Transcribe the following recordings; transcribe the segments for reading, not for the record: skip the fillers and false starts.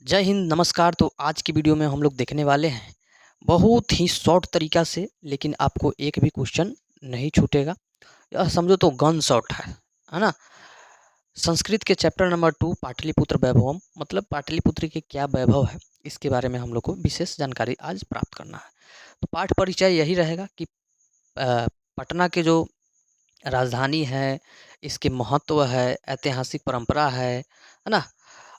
जय हिंद, नमस्कार। तो आज की वीडियो में हम लोग देखने वाले हैं बहुत ही शॉर्ट तरीका से, लेकिन आपको एक भी क्वेश्चन नहीं छूटेगा। यह समझो तो गन शॉट है ना। संस्कृत के चैप्टर नंबर 2 पाटलिपुत्र वैभवम, मतलब पाटलिपुत्र के क्या वैभव है, इसके बारे में हम लोग को विशेष जानकारी आज प्राप्त करना है। तो पाठ परिचय यही रहेगा कि पटना के जो राजधानी है, इसके महत्व है, ऐतिहासिक परंपरा है ना।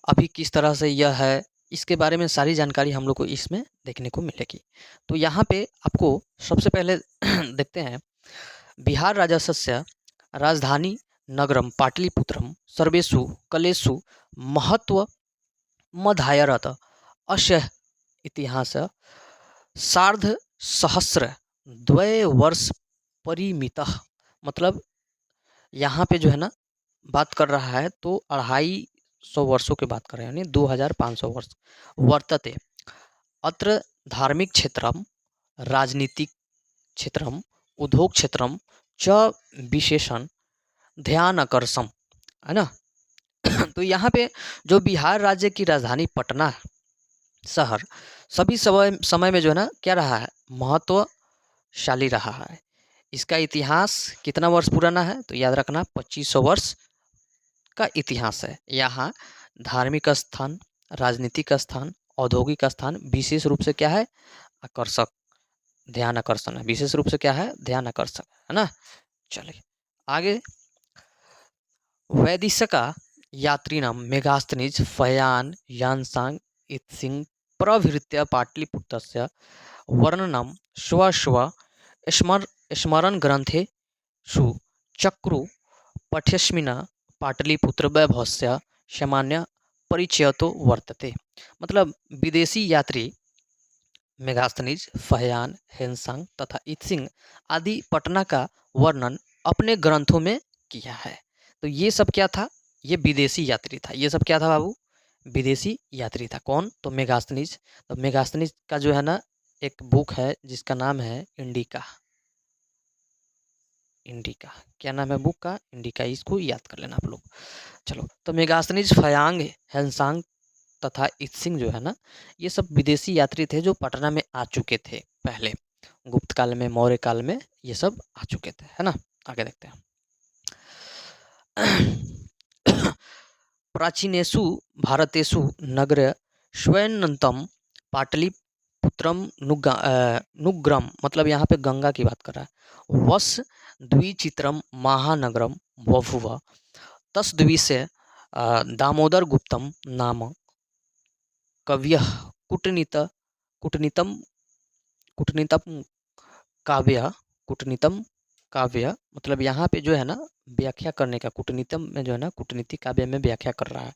अभी किस तरह से यह है, इसके बारे में सारी जानकारी हम लोग को इसमें देखने को मिलेगी। तो यहाँ पे आपको सबसे पहले देखते हैं, बिहार राजस्य राजधानी नगरम पाटलिपुत्रम सर्वेषु कलेषु महत्व मधायरत अस्य इतिहास सार्ध सहस्र द्वय वर्ष परिमितः। मतलब यहाँ पे जो है ना बात कर रहा है तो 250 वर्षों की बात कर रहे हैं, यानी 2500 वर्ष वर्तते। अत्र धार्मिक क्षेत्रम, राजनीतिक क्षेत्रम, उद्योग क्षेत्रम च विशेषण ध्यान आकर्षम, है ना। तो यहाँ पे जो बिहार राज्य की राजधानी पटना शहर सभी समय में जो है ना क्या रहा है, महत्वशाली रहा है। इसका इतिहास कितना वर्ष पुराना है, तो याद रखना 2500 वर्ष का इतिहास है। यहाँ धार्मिक स्थान, राजनीतिक स्थान, औद्योगिक स्थान विशेष रूप से क्या है, आकर्षक, ध्यान आकर्षण है। विशेष रूप से क्या है, ध्यान आकर्षक, है ना। चलिए आगे। वैदिशका यात्रिणां मेगास्थनीज फयान यानसांग इत्सिंग प्रभृत्य पाटलिपुत्रस्य वर्णनम स्वस्व स्मरण ग्रंथेषु चक्रु पठ्यस्मिन् पाटलिपुत्र वैभवस्य सामान्य परिचय तो वर्तते। मतलब विदेशी यात्री मेगास्थनीज, फहयान, हेनसांग तथा इत्सिंग आदि पटना का वर्णन अपने ग्रंथों में किया है। तो ये सब क्या था, ये विदेशी यात्री था। ये सब क्या था बाबू, विदेशी यात्री था। कौन, तो मेगास्थनीज। तो मेगास्थनीज का जो है ना एक बुक है जिसका नाम है इंडिका। इंडिका क्या नाम है बुक का, इंडिका। इसको याद कर लेना आप लोग। चलो, तो मेगास्थनीज, फयांग, हेनसांग तथा इत्सिंग जो है ना, ये सब विदेशी यात्री थे जो पटना में आ चुके थे पहले, गुप्त काल में, मौर्य काल में ये सब आ चुके थे, है ना। आगे देखते हैं। प्राचीनेषु भारतेषु नगर स्वयंतम पाटलिपुत्रम नुग्रम, मतलब यहाँ पे गंगा की बात कर रहा है। वस द्विचित्रम महानगरम बभुव तस्द्विषे दामोदर गुप्तम नाम कव्यः कूटनीतम कूटनीतम काव्य, कूटनीतम काव्य, मतलब यहाँ पे जो है ना व्याख्या करने का, कूटनीतम में जो है ना कूटनीति काव्य में व्याख्या कर रहा है।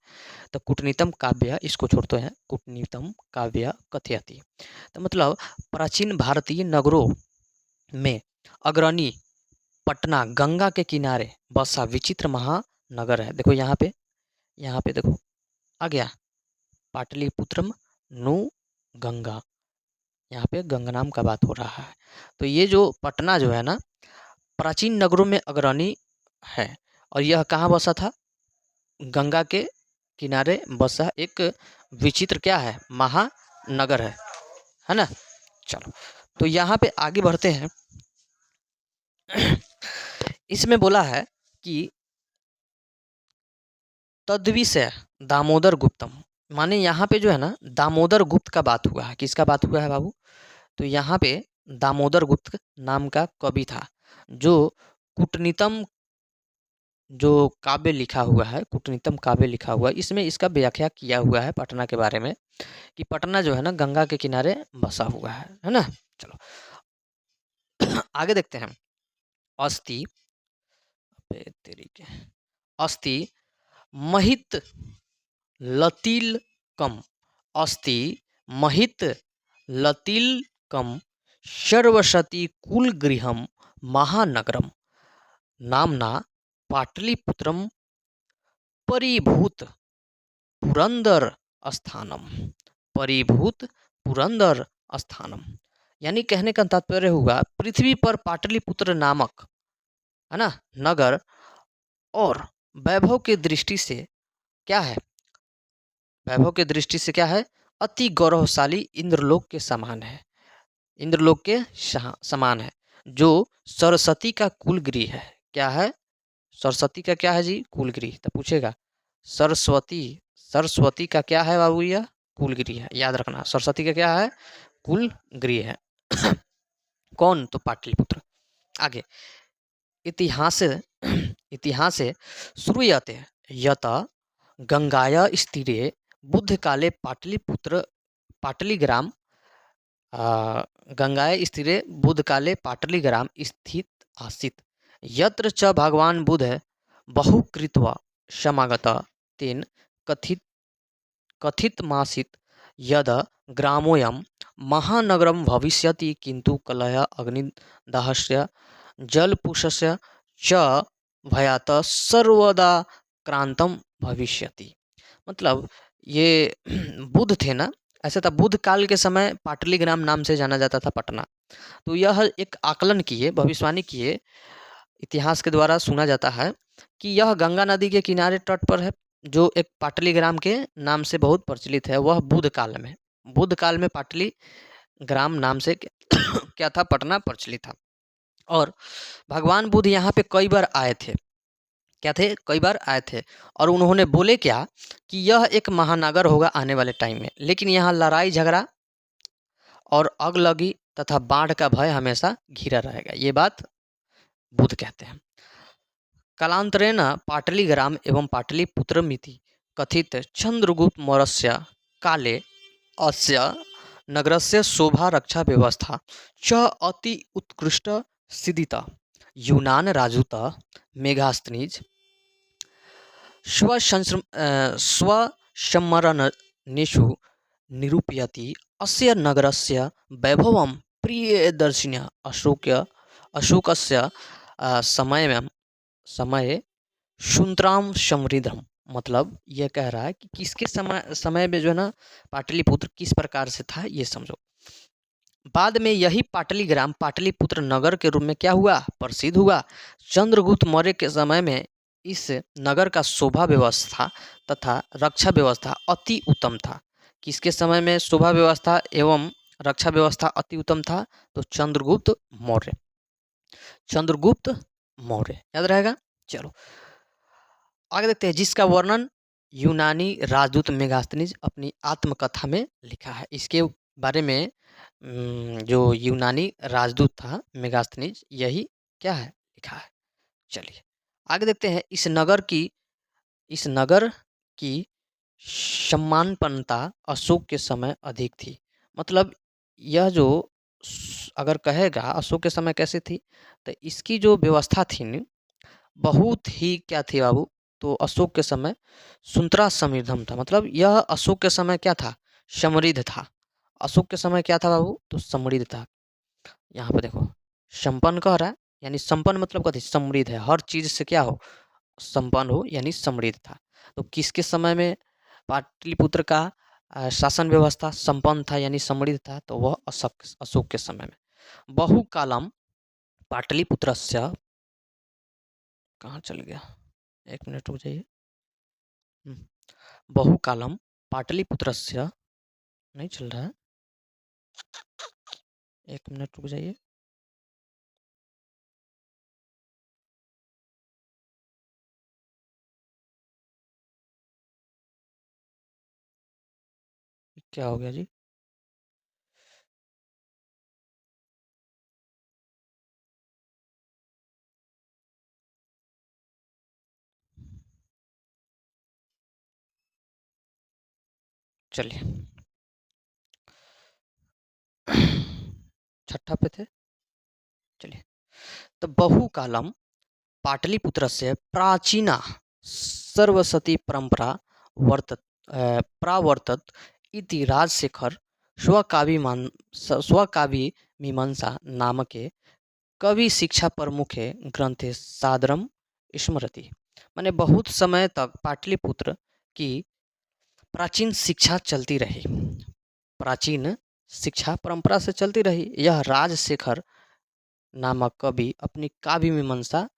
तो कूटनीतम काव्य इसको छोड़ते हैं, कूटनीतम काव्य कथयति। तो मतलब प्राचीन भारतीय नगरों में अग्रणी पटना गंगा के किनारे बसा विचित्र महानगर है। देखो यहाँ पे देखो आ गया पाटलिपुत्रम नु गंगा, यहाँ पे गंगा नाम का बात हो रहा है। तो ये जो पटना जो है ना प्राचीन नगरों में अग्रणी है, और यह कहाँ बसा था, गंगा के किनारे बसा एक विचित्र क्या है, महानगर है ना। चलो, तो यहाँ पे आगे बढ़ते हैं। इसमें बोला है कि तद्विषय दामोदर गुप्तम, माने यहाँ पे जो है ना दामोदर गुप्त का बात हुआ है। किसका बात हुआ है बाबू, तो यहाँ पे दामोदर गुप्त नाम का कवि था जो कूटनीतम जो काव्य लिखा हुआ है, कूटनीतम काव्य लिखा हुआ है, इसमें इसका व्याख्या किया हुआ है पटना के बारे में, कि पटना जो है ना गंगा के किनारे बसा हुआ है ना। चलो आगे देखते हैं। अस्ति अस्ति महित लतिलकम, अस्ति महित लतिलकम सर्वसती कुलगृहम महानगरम नामना पाटलिपुत्रम परिभूत पुरंदर स्थानम, परिभूत पुरंदर स्थानम। यानी कहने का तात्पर्य हुआ पृथ्वी पर पाटलिपुत्र नामक, है ना, नगर और वैभव की दृष्टि से क्या है, वैभव के दृष्टि से क्या है, अति गौरवशाली इंद्रलोक के समान है, इंद्रलोक के समान है, जो सरस्वती का कुलगृह है। क्या है, सरस्वती का क्या है जी, कुलगृह। तो पूछेगा सरस्वती, सरस्वती का क्या है बाबू, यह कुलगृह है, याद रखना सरस्वती का क्या है, कुलगृह है। कौन, तो पाटलिपुत्र। आगे इतिहास इतिहास श्रूयते यत गंगाया स्थिरे बुद्ध काले पाटलिपुत्र पाटलिग्राम गंगाए स्थिरे बुद्ध काले पाटलिग्राम स्थित आसीत्, यत्र च भगवान बुद्ध बहु कृत्वा समागत तेन कथित कथितमासीत् यद ग्रामोऽयं महानगरं भविष्यति किन्तु कलह अग्निदाहस्य जलपुषस्य च भयात सर्वदा क्रांतम भविष्यति। मतलब ये बुद्ध थे ना, ऐसा था, बुद्ध काल के समय पाटलिग्राम नाम से जाना जाता था पटना। तो यह एक आकलन किए, भविष्यवाणी किए, इतिहास के द्वारा सुना जाता है कि यह गंगा नदी के किनारे तट पर है, जो एक पाटलिग्राम के नाम से बहुत प्रचलित है। वह बुद्ध काल में पाटली ग्राम नाम से क्या था, पटना प्रचलित था। और भगवान बुद्ध यहाँ पे कई बार आए थे, क्या थे, कई बार आए थे। और उन्होंने बोले क्या कि यह एक महानगर होगा आने वाले टाइम में, लेकिन यहाँ लड़ाई झगड़ा और आग लगी तथा बाढ़ का भय हमेशा घिरा रहेगा, ये बात बुद्ध कहते हैं। कालांतरेण पाटलिग्राम एवं पाटलिपुत्रमिति कथित चंद्रगुप्त मौर्यस्य काले अस्य नगरस्य शोभा रक्षा व्यवस्था च अति उत्कृष्ट सिद्धिता। यूनान राजूत मेगास्त्नीज स्वसंस्मरणेषु निरूपयति अस्य नगरस्य वैभवं प्रियदर्शिन्या अशोकस्य समय शुंतराम समृद्धम। मतलब यह कह रहा है कि किसके समय में जो है ना पाटलिपुत्र किस प्रकार से था, ये समझो। बाद में यही पाटलिग्राम पाटलिपुत्र नगर के रूप में क्या हुआ, प्रसिद्ध हुआ। चंद्रगुप्त मौर्य के समय में इस नगर का शोभा व्यवस्था तथा रक्षा व्यवस्था अति उत्तम था। किसके समय में शोभा व्यवस्था एवं रक्षा व्यवस्था अति उत्तम था, तो चंद्रगुप्त मौर्य, चंद्रगुप्त मौर्य, याद रहेगा। चलो आगे देखते हैं, जिसका वर्णन यूनानी राजदूत मेगास्थनीज अपनी आत्मकथा में लिखा है। इसके बारे में जो यूनानी राजदूत था मेगास्थनीज, यही क्या है, लिखा है। चलिए आगे देखते हैं, इस नगर की सम्मानपन्नता अशोक के समय अधिक थी। मतलब यह जो अगर कहेगा अशोक के समय कैसे थी, तो इसकी जो व्यवस्था थी न बहुत ही क्या थी बाबू, तो अशोक के समय सुंतरा समृद्धम था। मतलब यह अशोक के समय क्या था, समृद्ध था। अशोक के समय क्या था बाबू, तो समृद्ध था। यहाँ पे देखो संपन्न कह रहा है, यानी संपन्न मतलब कथी, समृद्ध है, हर चीज से क्या हो, संपन्न हो, यानी समृद्ध था। तो किसके समय में पाटलिपुत्र का शासन व्यवस्था संपन्न था यानी समृद्ध था, तो वह अशोक के समय में। बहुकालम पाटलिपुत्रस्य, कहाँ चल गया, एक मिनट रुक जाइए। बहुकालम पाटलिपुत्रस्य, नहीं चल रहा है, एक मिनट रुक जाइए। क्या हो गया जी, चलिए छठा पे थे, चलिए। तो बहुकालम पाटलिपुत्रस्य प्राचीना सर्वसती परंपरा प्रावर्तत इति राजशेखर स्वकाव्य मीमांसा नामके कवि शिक्षा प्रमुखे ग्रंथे सादरम स्मरति। माने बहुत समय तक पाटलिपुत्र की प्राचीन शिक्षा चलती रही, प्राचीन शिक्षा परंपरा से चलती रही। यह राजशेखर नामक कवि अपनी काव्य मीमांसा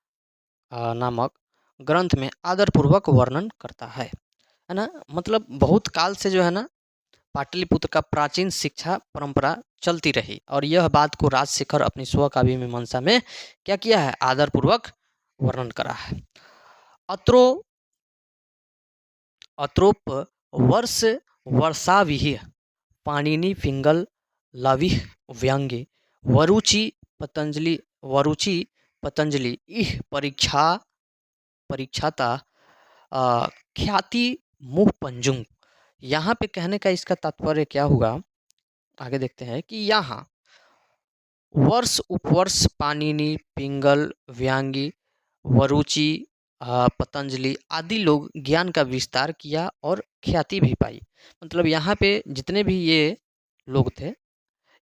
नामक ग्रंथ में आदरपूर्वक वर्णन करता है। है ना। मतलब बहुत काल से जो है ना पाटलिपुत्र का प्राचीन शिक्षा परंपरा चलती रही और यह बात को राजशेखर अपनी स्वकाव्य मीमांसा में क्या किया है, आदर पूर्वक वर्णन करा है। अत्रो अत्रोप वर्ष वर्षाविह पाणिनि पिंगल लविह व्यंगे वरुचि वरुचि पतंजलि इह परीक्षाता ख्याति मुह पंजुंग। यहाँ पे कहने का इसका तात्पर्य क्या हुआ, आगे देखते हैं कि यहाँ वर्ष उपवर्ष पाणिनि पिंगल व्यांगी वरुचि पतंजलि आदि लोग ज्ञान का विस्तार किया और ख्याति भी पाई। मतलब यहाँ पे जितने भी ये लोग थे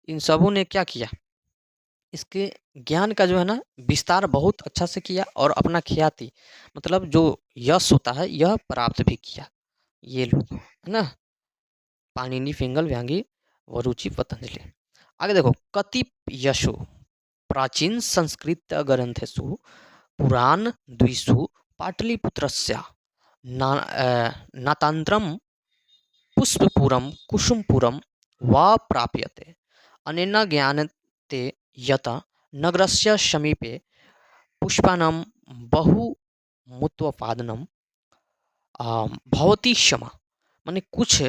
इन सबों ने क्या किया, इसके ज्ञान का जो है ना विस्तार बहुत अच्छा से किया और अपना ख्याति मतलब जो यश होता है यह प्राप्त भी किया ये लोग, है ना। पाणिनि पिंगल व्यांगी वरुचि पतंजलि। आगे देखो, कति यशो प्राचीन संस्कृत ग्रंथेषु पुराण द्विषु पाटलिपुत्रस्य नातांत्रम पुष्पपुरम कुसुमपुरम वा प्राप्यते। अनेन ज्ञायते यत् नगरस्य समीपे पुष्पाणां बहुमुत्पादनं भवति स्म। माने कुछ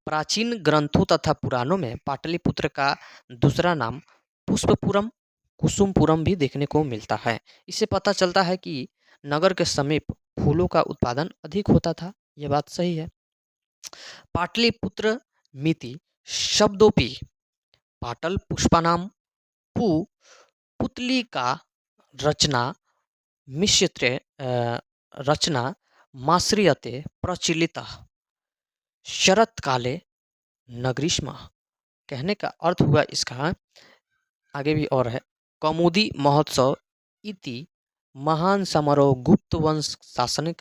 प्राचीन ग्रंथों तथा पुराणों में पाटलिपुत्र का दूसरा नाम पुष्पपुरम कुसुमपुरम भी देखने को मिलता है। इससे पता चलता है कि नगर के समीप फूलों का उत्पादन अधिक होता था। यह बात सही है। पाटलिपुत्र मिति शब्दोपि पाटल पुष्पानाम पु पुतली का रचना मिश्रित रचना माश्रियते प्रचलित शरत काले नगरीष्म। कहने का अर्थ हुआ इसका आगे भी और है, कौमुदी महोत्सव इति महान समारोह गुप्त वंश शासन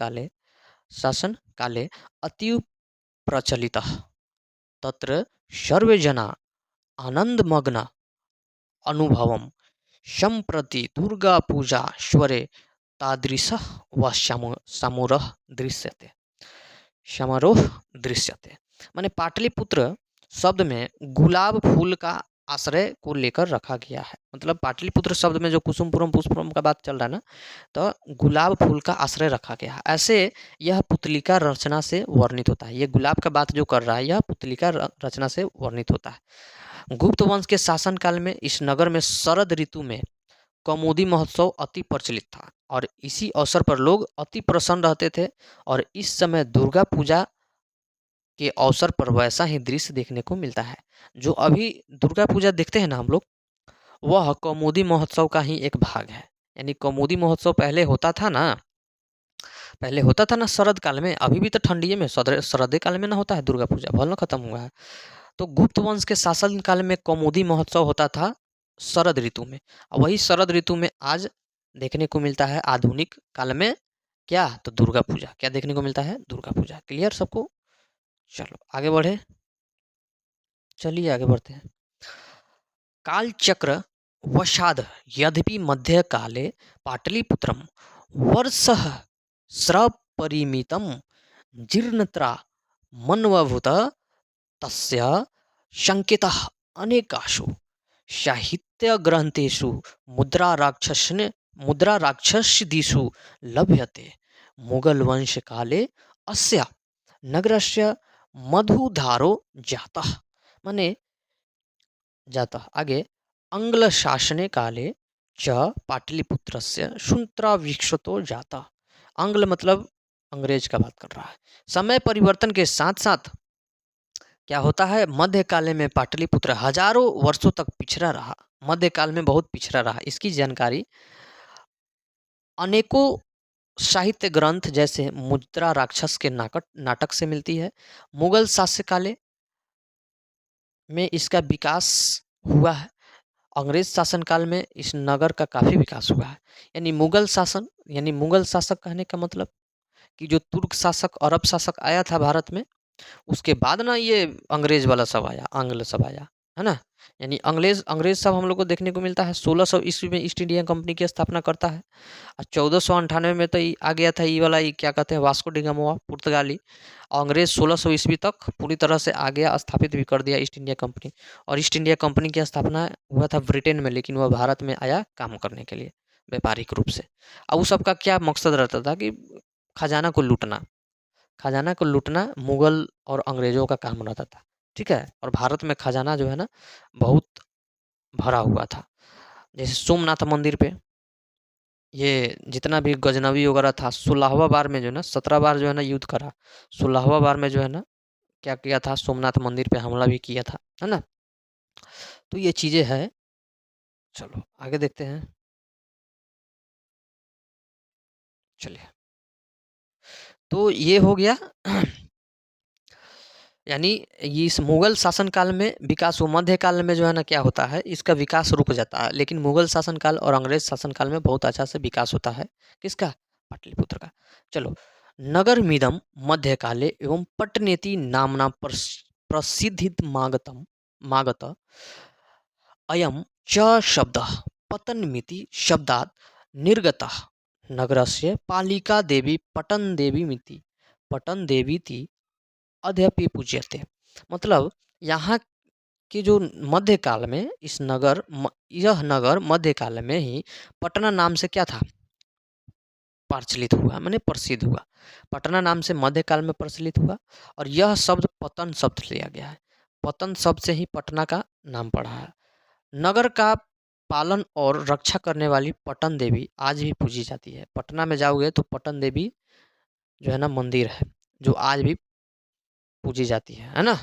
काले अतीव प्रचलितः तत्र सर्वे जना आनंदमग्न अनुभवम सम्प्रति दुर्गा पूजा स्वरे तादृशः व समारोह दृश्यते। माने पाटलिपुत्र शब्द में गुलाब फूल का आश्रय को लेकर रखा गया है। मतलब पाटलिपुत्र शब्द में जो कुसुमपुरम पुष्पपुरम का बात चल रहा है ना, तो गुलाब फूल का आश्रय रखा गया है। ऐसे यह पुतलिका रचना से वर्णित होता है। ये गुलाब का बात जो कर रहा है यह पुतलिका रचना से वर्णित होता है। गुप्त वंश के शासनकाल में इस नगर में शरद ऋतु में कौमुदी महोत्सव अति प्रचलित था और इसी अवसर पर लोग अति प्रसन्न रहते थे और इस समय दुर्गा पूजा के अवसर पर वैसा ही दृश्य देखने को मिलता है। जो अभी दुर्गा पूजा देखते हैं ना हम लोग, वह कौमुदी महोत्सव का ही एक भाग है। यानी कौमुदी महोत्सव पहले होता था ना शरद काल में, अभी भी तो ठंडी में शरद काल में ना होता है दुर्गा पूजा, भल ना खत्म हुआ है। तो गुप्त वंश के शासन काल में कौमुदी महोत्सव होता था शरद ऋतु में। वही शरद ऋतु में आज देखने को मिलता है आधुनिक काल में क्या, तो दुर्गा पूजा। क्या देखने को मिलता है, दुर्गा पूजा। क्लियर सबको? चलो आगे बढ़े, चलिए आगे बढ़ते हैं। कालचक्र वशाद यद्यपि मध्यकाले पाटलिपुत्रम वर्षः स्रपरिमितं जीर्णत्रा मन्वभूत तस्य संकेतः अनेकासु साहित्यग्रन्थेषु मुद्राराक्षसदिषु लभ्यते। मुगलवंशकाले अस्य नगरस्य मधुधारो जातः। माने जातः आगे आंग्ल शासने काले च पाटलिपुत्रस्य शुन्त्राविक्षतो जातः। आंग्ल मतलब अंग्रेज का बात कर रहा है। समय परिवर्तन के साथ साथ क्या होता है, मध्यकाल में पाटलिपुत्र हजारों वर्षों तक पिछड़ा रहा। मध्यकाल में बहुत पिछड़ा रहा। इसकी जानकारी अनेकों साहित्य ग्रंथ जैसे मुद्रा राक्षस के नाटक से मिलती है। मुगल शासकाले में इसका विकास हुआ है। अंग्रेज शासनकाल में इस नगर का काफ़ी विकास हुआ है। यानी मुगल शासक कहने का मतलब कि जो तुर्क शासक अरब शासक आया था भारत में, उसके बाद ना ये अंग्रेज वाला सब आया, आंग्ल सब आया। है ना। यानी अंग्रेज अंग्रेज सब हम लोग को देखने को मिलता है 1600 ईस्वी में ईस्ट इंडिया कंपनी की स्थापना करता है। और 1498 में तो आ गया था ये वाला, ये क्या कहते हैं, वास्को डी गामा पुर्तगाली। अंग्रेज 1600 ईस्वी तक पूरी तरह से आ गया, स्थापित भी कर दिया ईस्ट इंडिया कंपनी। और ईस्ट इंडिया कंपनी की स्थापना हुआ था ब्रिटेन में, लेकिन वह भारत में आया काम करने के लिए व्यापारिक रूप से। अब उस सबका क्या मकसद रहता था कि खजाना को लूटना, खजाना को लूटना मुगल और अंग्रेजों का काम रहता था। ठीक है। और भारत में खजाना जो है ना बहुत भरा हुआ था। जैसे सोमनाथ मंदिर पे ये जितना भी गजनवी वगैरह था, 16वां बार में जो है ना, 17 बार जो है ना युद्ध करा, 16वां बार में जो है ना क्या किया था, सोमनाथ मंदिर पे हमला भी किया था, है ना। तो ये चीजें हैं। चलो आगे देखते हैं। चलिए, तो ये हो गया यानी ये इस मुगल शासन काल में विकास हुआ। मध्य काल में जो है ना क्या होता है, इसका विकास रुक जाता है। लेकिन मुगल शासन काल और अंग्रेज शासन काल में बहुत अच्छा से विकास होता है। किसका? पाटलिपुत्र का। चलो, नगर मिदम मध्यकाले एवं पट्टनेति नामना प्रसिद्धित मागतम मागत अयम च शब्द पतनमिति शब्दात् निर्गतः नगरस्य पालिका देवी पटन देवी मिति पटन देवी थी अद्यापि पूज्यते। मतलब यहाँ की जो मध्यकाल में यह नगर मध्यकाल में ही पटना नाम से क्या था, प्रचलित हुआ, माने प्रसिद्ध हुआ। पटना नाम से मध्यकाल में प्रचलित हुआ। और यह शब्द पतन शब्द लिया गया है। पतन शब्द से ही पटना का नाम पड़ा है। नगर का पालन और रक्षा करने वाली पटन देवी आज भी पूजी जाती है। पटना में जाओगे तो पटन देवी जो है ना मंदिर है, जो आज भी पूजी जाती है ना,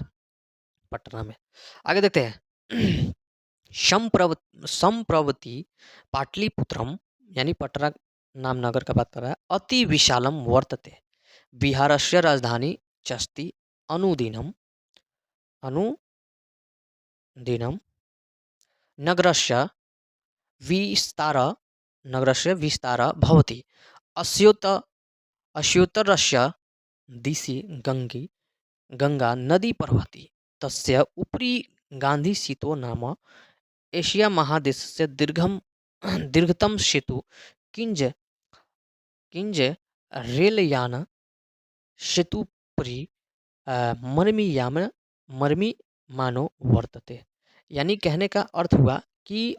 पटना में। आगे देखते हैं। संप्रवती पाटलिपुत्रम, यानी पटना नाम नगर का बात कर रहा है, अति विशालम वर्तते। बिहारस्य राजधानी चस्ति अनुदिनम अनुदिनम नगरस्य विस्तार नगरस्य विस्तार भवति। अस्योत्तरस्य दिशि गंगा नदी प्रवहति। तस्य उपरि गांधी सेतु नाम एशिया महादेशस्य दीर्घतम सेतु किंज किंज रेलयान सेतुपरि मर्मीयाम मर्मीमानो वर्तते। यानी कहने का अर्थ हुआ कि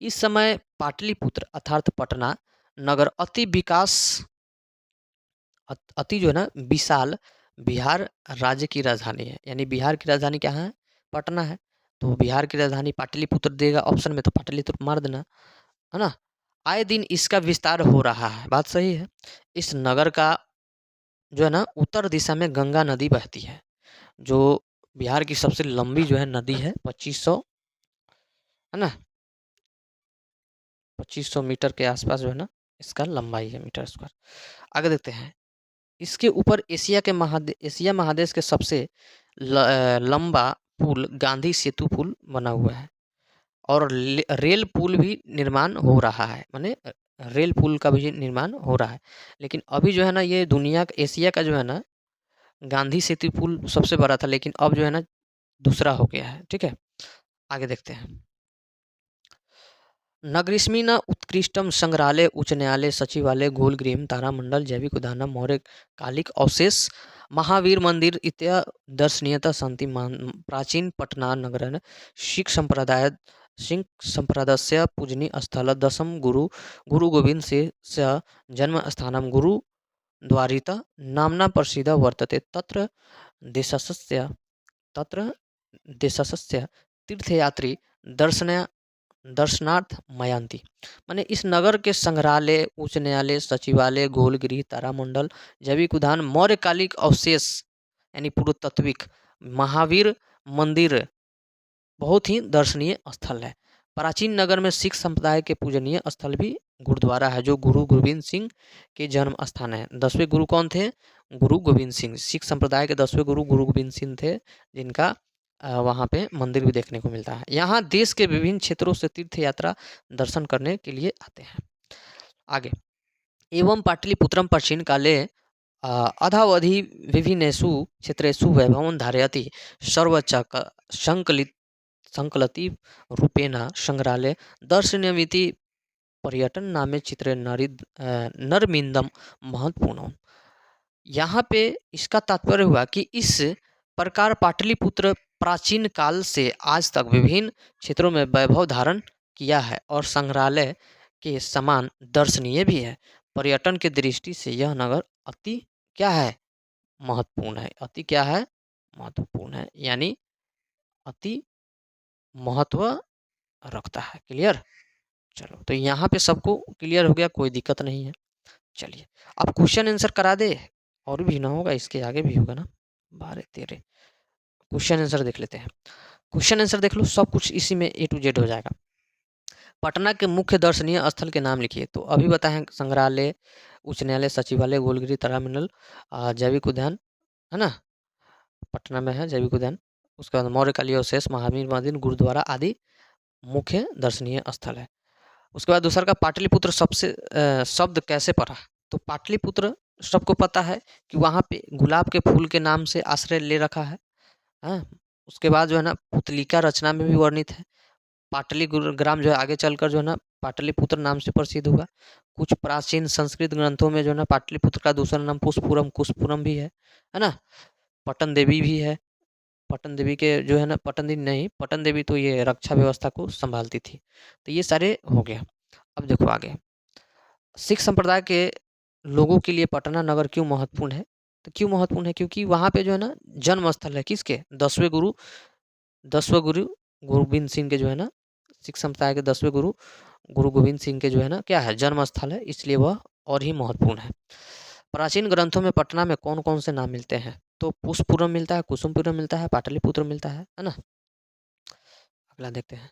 इस समय पाटलिपुत्र अर्थात पटना नगर अति जो है ना विशाल बिहार राज्य की राजधानी है। यानी बिहार की राजधानी क्या है? पटना है। तो बिहार की राजधानी पाटलिपुत्र देगा ऑप्शन में, तो पाटलिपुत्र मार देना, है ना। आए दिन इसका विस्तार हो रहा है, बात सही है। इस नगर का जो है ना उत्तर दिशा में गंगा नदी बहती है, जो बिहार की सबसे लंबी जो है नदी है। 2500, है ना, 2500 मीटर के आसपास जो है ना इसका लंबाई है, मीटर स्क्वायर। आगे देखते हैं। इसके ऊपर एशिया महादेश के सबसे लंबा पुल गांधी सेतु पुल बना हुआ है। और रेल पुल भी निर्माण हो रहा है, माने रेल पुल का भी निर्माण हो रहा है। लेकिन अभी जो है ना ये दुनिया का एशिया का जो है ना गांधी सेतु पुल सबसे बड़ा था, लेकिन अब जो है ना दूसरा हो गया है। ठीक है, आगे देखते हैं। नगरीस्मिन उत्कृष्टम संग्रहालय उच्च न्यायालय सचिवालय गोलगृह तारामंडल जैविक उद्यान मौर्य कालिक अवशेष महावीर मंदिर इत्यादि दर्शनीयता शांति प्राचीन पटना नगर सिख संप्रदाय पूजनीय स्थल दशम गुरु गोविंद से जन्म स्थानम गुरु द्वारिता नामना प्रसिद्ध वर्तते। तत्र देशस्य तीर्थयात्री दर्शनार्थ मयांती। माने इस नगर के संग्रहालय उच्च न्यायालय सचिवालय गोलगृह तारामंडल जैविक उद्यान मौर्यकालिक अवशेष यानी पुरातत्विक महावीर मंदिर बहुत ही दर्शनीय स्थल है। प्राचीन नगर में सिख संप्रदाय के पूजनीय स्थल भी गुरुद्वारा है, जो गुरु गोविंद सिंह के जन्म स्थान है। 10वें गुरु कौन थे? गुरु गोविंद सिंह। सिख संप्रदाय के 10वें गुरु गुरु गोविंद सिंह थे, जिनका वहाँ पे मंदिर भी देखने को मिलता है। यहाँ देश के विभिन्न क्षेत्रों से तीर्थ यात्रा दर्शन करने के लिए आते हैं। आगे, एवं पाटलिपुत्रम प्राचीन काले अधावधि विभिन्नेषु क्षेत्रेषु वैभवं धारयति सर्वच संकलित संकलति रूपेण संग्रहालय दर्शनीयमिति पर्यटन नामे चित्रे नरमिंदम महत्वपूर्ण। यहाँ पे इसका तात्पर्य हुआ कि इस प्रकार पाटलिपुत्र प्राचीन काल से आज तक विभिन्न क्षेत्रों में वैभव धारण किया है और संग्रहालय के समान दर्शनीय भी है। पर्यटन के दृष्टि से यह नगर अति क्या है, महत्वपूर्ण है। अति क्या है, महत्वपूर्ण है, यानी अति महत्व रखता है। क्लियर। चलो तो यहाँ पे सबको क्लियर हो गया, कोई दिक्कत नहीं है। चलिए अब क्वेश्चन आंसर करा दे, और भी ना होगा, इसके आगे भी होगा ना। 12-13 क्वेश्चन आंसर देख लेते हैं। क्वेश्चन आंसर देख लो, सब कुछ इसी में A to Z हो जाएगा। पटना के मुख्य दर्शनीय स्थल के नाम लिखिए। तो अभी बताएं, संग्रहालय, उच्च न्यायालय, सचिवालय, गोलगिरी, टर्मिनल, जैविक उद्यान, है ना, पटना में है जैविक उद्यान। उसके बाद मौर्य कालीय अवशेष, महावीर मंदिर, गुरुद्वारा आदि मुख्य दर्शनीय स्थल है। उसके बाद दूसरा का पाटलिपुत्र सबसे शब्द कैसे पड़ा। तो पाटलिपुत्र सबको पता है कि वहाँ पे गुलाब के फूल के नाम से आश्रय ले रखा है। हाँ, उसके बाद जो है ना पुतलिका रचना में भी वर्णित है। पाटली ग्राम जो है आगे चलकर जो है ना पाटलिपुत्र नाम से प्रसिद्ध हुआ। कुछ प्राचीन संस्कृत ग्रंथों में जो है ना पाटलिपुत्र का दूसरा नाम पुष्पुरम, कुशपुरम भी है ना। पटन देवी भी है। पटन देवी के जो है ना, पटन देवी नहीं, पटन देवी तो ये रक्षा व्यवस्था को संभालती थी। तो ये सारे हो गया। अब देखो आगे, सिख संप्रदाय के लोगों के लिए पटना नगर क्यों महत्वपूर्ण है। तो क्यों महत्वपूर्ण है, क्योंकि वहाँ पे जो है ना जन्म स्थल है किसके, 10वें गुरु गुरु गोविंद सिंह के जो है ना, सिख संप्रदाय के 10वें गुरु गुरु गोविंद सिंह के जो है ना क्या है, जन्म स्थल है, इसलिए वह और ही महत्वपूर्ण है। प्राचीन ग्रंथों में पटना में कौन कौन से नाम मिलते हैं। तो पुष्पपुरम मिलता है, कुसुमपुरम मिलता है, पाटलिपुत्र मिलता है ना। अगला देखते हैं,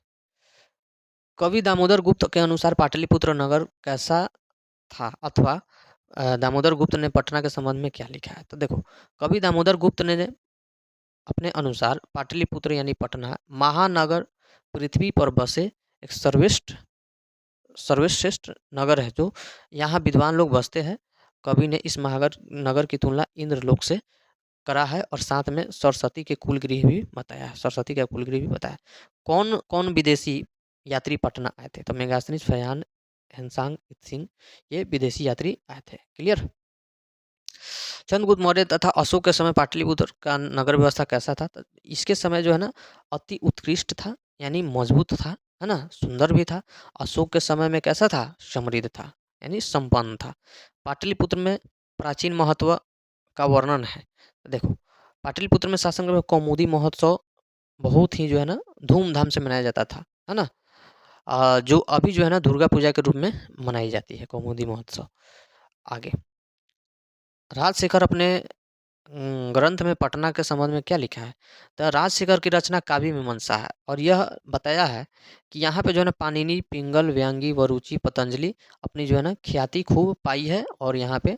कवि दामोदर गुप्त के अनुसार पाटलिपुत्र नगर कैसा था, अथवा दामोदर गुप्त ने पटना के संबंध में क्या लिखा है। तो देखो, कवि दामोदर गुप्त ने अपने अनुसार पाटलिपुत्र यानी पटना महानगर पृथ्वी पर बसे एक सर्वश्रेष्ठ नगर है, जो यहाँ विद्वान लोग बसते हैं। कवि ने इस नगर की तुलना इंद्रलोक से करा है और साथ में सरस्वती के कुलगृह भी बताया है। सरस्वती का कुलगृह भी बताया। कौन कौन विदेशी यात्री पटना आए थे। तो मेगास्थनीज, फयान, हेनसांग, सिंह, ये विदेशी यात्री आए थे। क्लियर। चंद्रगुप्त मौर्य तथा अशोक के समय पाटलिपुत्र का नगर व्यवस्था कैसा था। तो इसके समय जो है ना अति उत्कृष्ट था, यानी मजबूत था, है ना, सुंदर भी था। अशोक के समय में कैसा था, समृद्ध था, यानी संपन्न था। पाटलिपुत्र में प्राचीन महत्व का वर्णन है। देखो, पाटलिपुत्र में शासन में कौमुदी महोत्सव बहुत ही जो है ना धूमधाम से मनाया जाता था, है ना। जो अभी जो है ना दुर्गा पूजा के रूप में मनाई जाती है कौमुदी महोत्सव। आगे, राजशेखर अपने ग्रंथ में पटना के संबंध में क्या लिखा है। तो राजशेखर की रचना काव्य मीमांसा है और यह बताया है कि यहाँ पे जो है ना पाणिनि, पिंगल, व्यांगी, वरुचि, पतंजलि अपनी जो है ना ख्याति खूब पाई है और यहाँ पे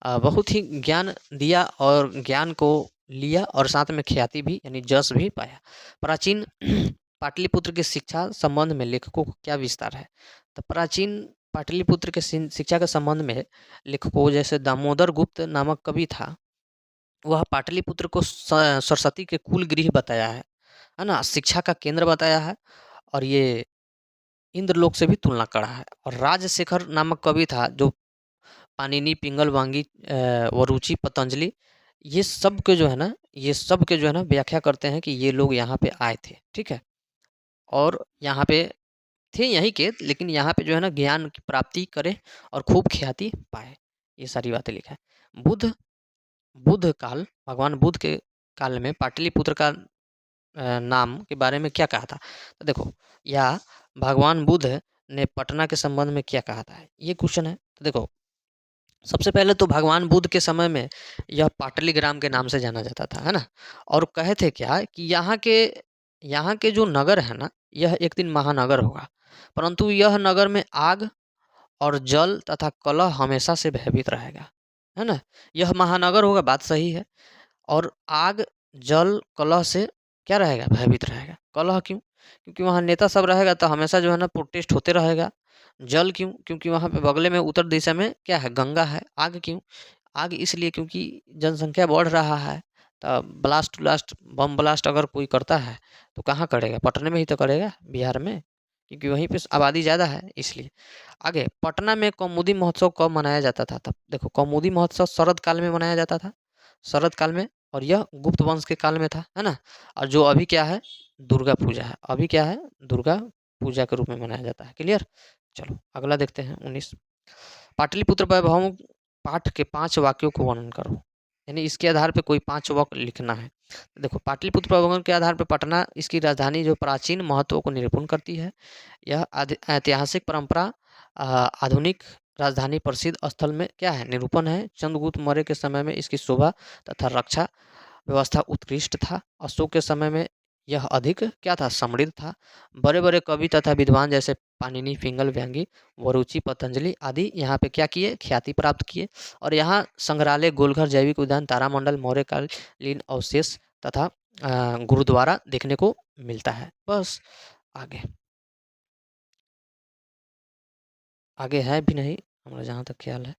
बहुत ही ज्ञान दिया और ज्ञान को लिया और साथ में ख्याति भी यानी जस भी पाया। प्राचीन पाटलिपुत्र की शिक्षा संबंध में लेखकों को क्या विस्तार है। तो प्राचीन पाटलिपुत्र के शिक्षा के संबंध में लेखकों जैसे दामोदर गुप्त नामक कवि था, वह पाटलिपुत्र को सरस्वती के कुल गृह बताया है ना, शिक्षा का केंद्र बताया है और ये इंद्रलोक से भी तुलना करा है। और राजशेखर नामक कवि था जो पाणिनि, पिंगल, वांगी, वरुचि, पतंजलि, ये सब के जो है ना, ये सब के जो है ना व्याख्या करते हैं कि ये लोग यहाँ पे आए थे, ठीक है, और यहाँ पे थे यहीं के, लेकिन यहाँ पे जो है ना ज्ञान की प्राप्ति करे और खूब ख्याति पाए। ये सारी बातें लिखा है। बुद्ध काल, भगवान बुद्ध के काल में पाटलिपुत्र का नाम के बारे में क्या कहा था। तो देखो, या भगवान बुद्ध ने पटना के संबंध में क्या कहा था, ये क्वेश्चन है। तो देखो, सबसे पहले तो भगवान बुद्ध के समय में यह पाटलिग्राम के नाम से जाना जाता था, है ना। और कहे थे क्या कि यहाँ के जो नगर है ना, यह एक दिन महानगर होगा, परंतु यह नगर में आग और जल तथा कलह हमेशा से भयभीत रहेगा, है ना। यह महानगर होगा, बात सही है। और आग, जल, कलह से क्या रहेगा, भयभीत रहेगा। कलह क्यों, क्योंकि वहाँ नेता सब रहेगा तो हमेशा जो है ना प्रोटेस्ट होते रहेगा। जल क्यों, क्योंकि वहाँ पे बगले में उत्तर दिशा में क्या है, गंगा है। आग क्यों, आग इसलिए क्योंकि जनसंख्या बढ़ रहा है तो ब्लास्ट व्लास्ट बम ब्लास्ट अगर कोई करता है तो कहाँ करेगा? पटना में ही तो करेगा, बिहार में, क्योंकि वहीं पे आबादी ज़्यादा है इसलिए। आगे, पटना में कौमुदी महोत्सव कब मनाया जाता था? तब देखो, कौमुदी महोत्सव शरद काल में मनाया जाता था, शरद काल में, और यह गुप्त वंश के काल में था, है ना? और जो अभी क्या है, दुर्गा पूजा है, अभी क्या है, दुर्गा पूजा के रूप में मनाया जाता है। क्लियर? चलो अगला देखते हैं 19। पाटलिपुत्र वैभव पाठ के 5 वाक्यों को वर्णन करो, यानी इसके आधार पे कोई 5 वाक्य लिखना है। देखो, पाटलिपुत्र वैभव के आधार पे पटना इसकी राजधानी जो प्राचीन महत्व को निरूपण करती है। यह ऐतिहासिक परंपरा आधुनिक राजधानी प्रसिद्ध स्थल में क्या है, निरूपण है। चंद्रगुप्त मौर्य के समय में इसकी शोभा तथा रक्षा व्यवस्था उत्कृष्ट था। अशोक के समय में यह अधिक क्या था, समृद्ध था। बड़े बड़े कवि तथा विद्वान जैसे पाणिनि, पिंगल, व्यंगी, वरुचि, पतंजलि आदि यहाँ पे क्या किए, ख्याति प्राप्त किए। और यहाँ संग्रहालय, गोलघर, जैविक उद्यान, तारामंडल, मौर्यकालीन अवशेष तथा गुरुद्वारा देखने को मिलता है। बस आगे आगे है भी नहीं हमारा जहाँ तक ख्याल है।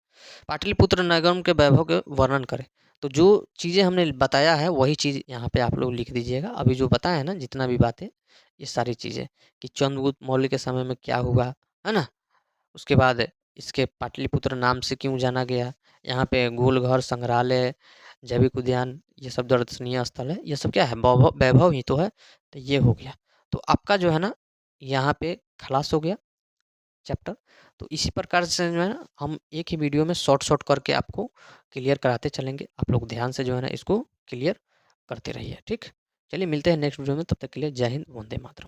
पाटलिपुत्र नगर के वैभव के वर्णन करें। तो जो चीज़ें हमने बताया है वही चीज़ यहाँ पे आप लोग लिख दीजिएगा। अभी जो बताया है ना, जितना भी बातें, ये सारी चीज़ें कि चंद्रगुप्त मौर्य के समय में क्या हुआ, है ना? उसके बाद इसके पाटलिपुत्र नाम से क्यों जाना गया, यहाँ पे गोलघर, संग्रहालय, जैविक उद्यान, ये सब दर्शनीय स्थल है। ये सब क्या है, वैभव वैभव ही तो है। तो ये हो गया। तो आपका जो है ना, यहाँ पे खलास हो गया चैप्टर। तो इसी प्रकार से जो है ना, हम एक ही वीडियो में शॉर्ट शॉर्ट करके आपको क्लियर कराते चलेंगे। आप लोग ध्यान से जो है ना इसको क्लियर करते रहिए, ठीक? चलिए मिलते हैं नेक्स्ट वीडियो में, तब तक के लिए जय हिंद, वंदे मातरम।